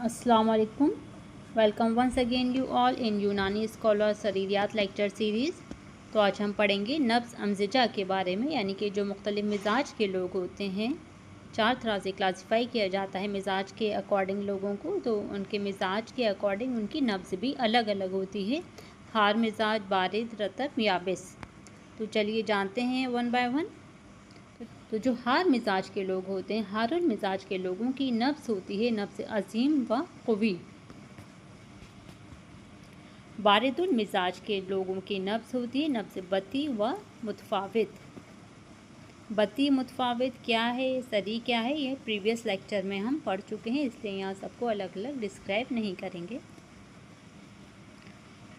Assalamu alaikum. Welcome once again you all in Unani scholar सरीरियात lecture series. तो आज हम पढ़ेंगे नब्ज़ अमज़जा के बारे में, यानी कि जो मुख्तलिफ़ मिजाज के लोग होते हैं। 4 तरह से क्लासिफ़ाई किया जाता है मिजाज के अकॉर्डिंग लोगों को। तो उनके मिजाज के अकॉर्डिंग उनकी नब्ज़ भी अलग अलग होती है। हार मिजाज, बारिद, रतब, याबिस। तो चलिए जानते हैं वन बाय वन। तो जो हार मिजाज के लोग होते हैं, हारुल मिजाज के लोगों की नब्ज़ होती है नब्ज़ अज़ीम व क़वी। बारिदुल मिजाज के लोगों की नब्ज़ होती है नब्ज़ बती व मुतफ़ावित। बती मुतफ़ावित क्या है, सरी क्या है, ये प्रीवियस लेक्चर में हम पढ़ चुके हैं, इसलिए यहाँ सबको अलग अलग डिस्क्राइब नहीं करेंगे।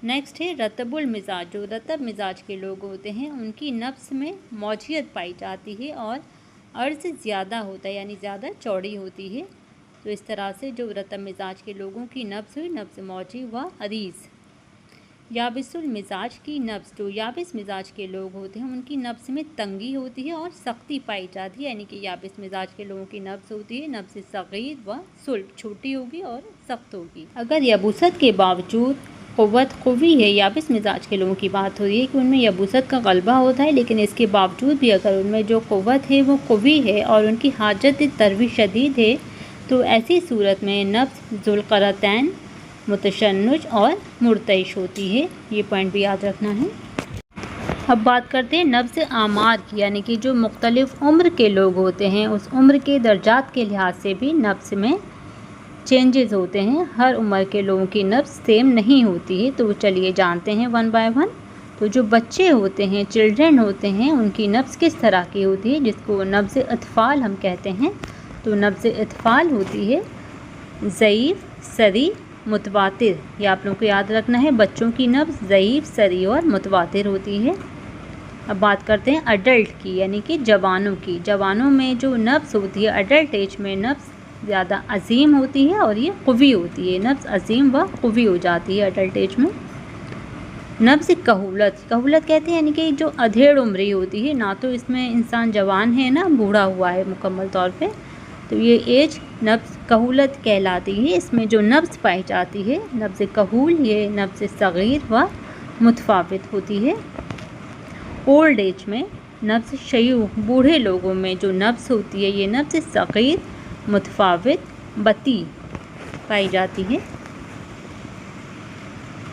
नेक्स्ट है रतबुल मिजाज। जो रतब मिजाज के लोग होते हैं उनकी नब्ज़ में मौजियत पाई जाती है और अर्ज़ ज़्यादा होता है, यानी ज़्यादा चौड़ी होती है। तो इस तरह से जो रतब मिजाज के लोगों की नब्ज़ हुई नब्ज़ मौजी व अरीज़। याबिसुल मिजाज की नब्ज़। जो याबिस मिजाज के लोग होते हैं उनकी नब्ज़ में तंगी होती है और सख्ती पाई जाती है, यानी कि याबिस मिजाज के लोगों की नब्ज़ होती है नब्ज़ सग़ीर व सुल्ब, छोटी होगी और सख्त होगी। अगर यबूसत के बावजूद क़ुव्वत क़वी है, याबिस मिजाज के लोगों की बात हो रही है कि उनमें यबूसत का ग़लबा होता है, लेकिन इसके बावजूद भी अगर उनमें जो क़ुव्वत है वो क़वी है और उनकी हाजत तरवी शदीद है, तो ऐसी सूरत में नब्ज़ ज़ुल्क़रतैन, मुतशन्नुज और मुर्तइश होती है। ये पॉइंट भी याद रखना है। अब बात करते हैं नब्ज़ आमार की, यानी कि जो मुख्तलिफ़ उम्र के लोग होते हैं उस उम्र के दर्जात के लिहाज से भी नब्ज़ में चेंजेस होते हैं। हर उम्र के लोगों की नब्ज़ सेम नहीं होती है। तो चलिए जानते हैं वन बाय वन। तो जो बच्चे होते हैं, चिल्ड्रन होते हैं, उनकी नब्ज़ किस तरह की होती है, जिसको नब्ज़ अतफ़ाल हम कहते हैं। तो नब्ज़ अतफ़ाल होती है ज़ईफ़, सरी, मुतवातिर। ये आप लोगों को याद रखना है। बच्चों की नब्ज़ ज़ईफ़, सरी और मुतवातिर होती है। अब बात करते हैं अडल्ट की, यानी कि जवानों की। जवानों में जो नब्ज़ होती है अडल्ट एज में नब्ज़ ज़्यादा अज़ीम होती है और ये क़वी होती है। नब्ज़ अज़ीम व क़वी हो जाती है अडल्ट एज में। नब्ज़ कहूलत। कहूलत कहते हैं यानी कि जो अधेड़ उम्री होती है, ना तो इसमें इंसान जवान है ना बूढ़ा हुआ है मुकम्मल तौर पे, तो ये एज नब्ज़ कहूलत कहलाती है। इसमें जो नब्ज़ पाई जाती है नब्ज़ कहूल, ये नब्ज़ सग़ीर व मुतफ़ावित होती है। ओल्ड एज में नब्ज़ शयूख़, बूढ़े लोगों में जो नब्ज़ होती है ये नब्ज़ सग़ीर, मुतफ़ावित, बती पाई जाती है।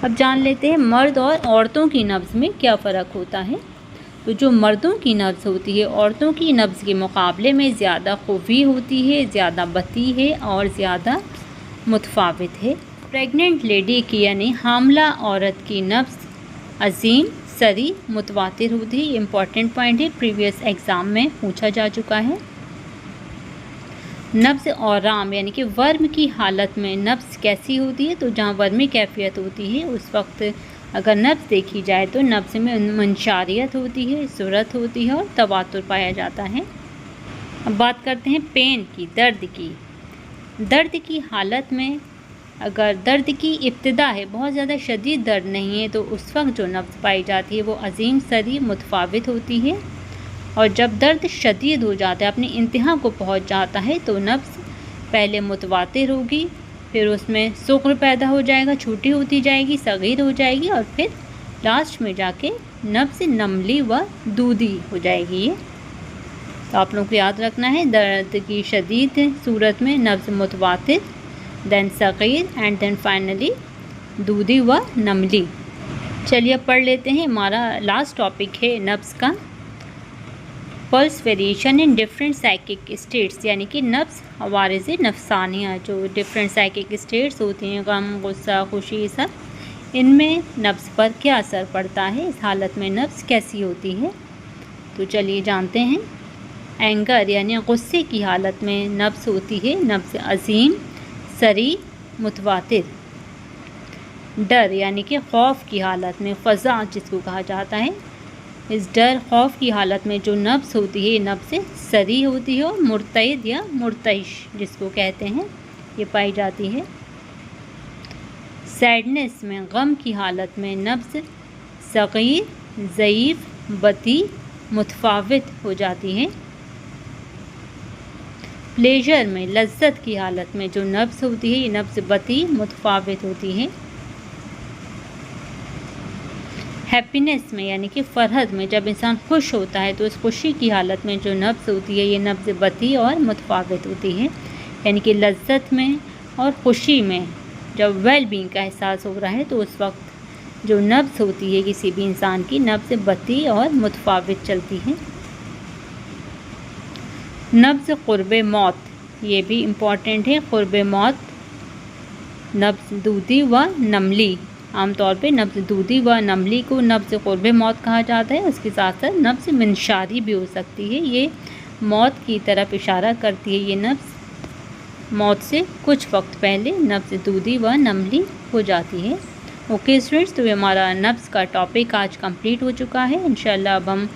अब जान लेते हैं मर्द और औरतों की नब्ज़ में क्या फ़र्क होता है। तो जो मर्दों की नब्ज़ होती है औरतों की नब्ज़ के मुकाबले में ज़्यादा क़वी होती है, ज़्यादा बती है और ज़्यादा मुतफ़ावित है। प्रेग्नेंट लेडी की यानी हामला औरत की नब्ज़ अज़ीम, सरी, मुतवातिर होती है। इम्पॉर्टेंट पॉइंट है, प्रीवियस एग्ज़ाम में पूछा जा चुका है। नब्ज़ औराम यानी कि वर्म की हालत में नब्ज़ कैसी होती है। तो जहाँ वर्मी कैफियत होती है उस वक्त अगर नब्ज़ देखी जाए तो नब्ज़ में मुनशारियत होती है, सूरत होती है और तवातुर पाया जाता है। अब बात करते हैं पेन की, दर्द की। दर्द की हालत में अगर दर्द की इब्तिदा है, बहुत ज़्यादा शदीद दर्द नहीं है, तो उस वक्त जो नब्ज़ पाई जाती है वो अज़ीम, सरी, मुतफ़ावित होती है। और जब दर्द शदीद हो जाता है, अपनी इंतहा को पहुंच जाता है, तो नब्ज़ पहले मुतवातिर होगी, फिर उसमें सुक्र पैदा हो जाएगा, छोटी होती जाएगी, सग़ीर हो जाएगी और फिर लास्ट में जाके नब्ज़ नमली व दूधी हो जाएगी। ये तो आप लोगों को याद रखना है। दर्द की शदीद सूरत में नब्ज़ मुतवातिर, then Sagheer and then finally दूधी व नमली। चलिए अब पढ़ लेते हैं। हमारा लास्ट टॉपिक है नब्ज़ का pulse variation in different psychic states, यानी कि नब्ज़ हवारिज़ नफसानिया। जो डिफरेंट साइकिक स्टेट्स होती हैं, गम, गुस्सा, खुशी, सब, इनमें नब्ज़ पर क्या असर पड़ता है, इस हालत में नब्ज़ कैसी होती है। तो चलिए जानते हैं। एंगर यानी गुस्से की हालत में नब्ज़ होती है नब्ज़ अज़ीम, सरी, मुतवातिर। डर यानी कि खौफ की हालत में फ़ज़ा जिसको कहा जाता है, इस डर खौफ की हालत में जो नब्ज़ होती है नब्ज़ सरी होती है और मुर्तइद या मुर्तइश जिसको कहते हैं ये पाई जाती है। सैडनेस में, गम की हालत में नब्ज़ सग़ीर, ज़ईफ़, बती, मुतफ़ावित हो जाती है। प्लेजर में, लज्जत की हालत में जो नब्ज़ होती है ये नब्ज़ बती मुतफावित होती है। हैप्पीनेस में यानी कि फ़रहत में, जब इंसान खुश होता है तो उस खुशी की हालत में जो नब्ज़ होती है ये नब्ज़ बती और मुतफावित होती है। यानी कि लज्जत में और खुशी में जब वेल बीइंग का एहसास हो रहा है तो उस वक्त जो नब्ज़ होती है किसी भी इंसान की नब्ज़ बती और मुतफावित चलती है। नब्ज़ क़ुर्ब मौत, ये भी इम्पॉर्टेंट है। क़ुर्ब मौत नब्ज़ दूधी व नमली, आमतौर पे नब्ज़ दूधी व नमली को नब्ज़ क़ुर्ब मौत कहा जाता है। उसके साथ साथ नब्ज़ मिनशारी भी हो सकती है, ये मौत की तरफ इशारा करती है। ये नब्ज़ मौत से कुछ वक्त पहले नब्ज़ दूधी व नमली हो जाती है। ओके स्टूडेंट्स, तो ये हमारा नब्ज़ का टॉपिक आज कंप्लीट हो चुका है। इंशाल्लाह अब हम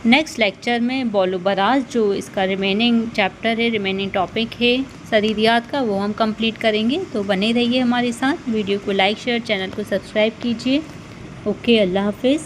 नेक्स्ट लेक्चर में बौल बराज, जो इसका रिमेनिंग चैप्टर है, रिमेनिंग टॉपिक है सरीरियात का, वो हम कंप्लीट करेंगे। तो बने रहिए हमारे साथ, वीडियो को लाइक शेयर, चैनल को सब्सक्राइब कीजिए। ओके, अल्लाह हाफिज़।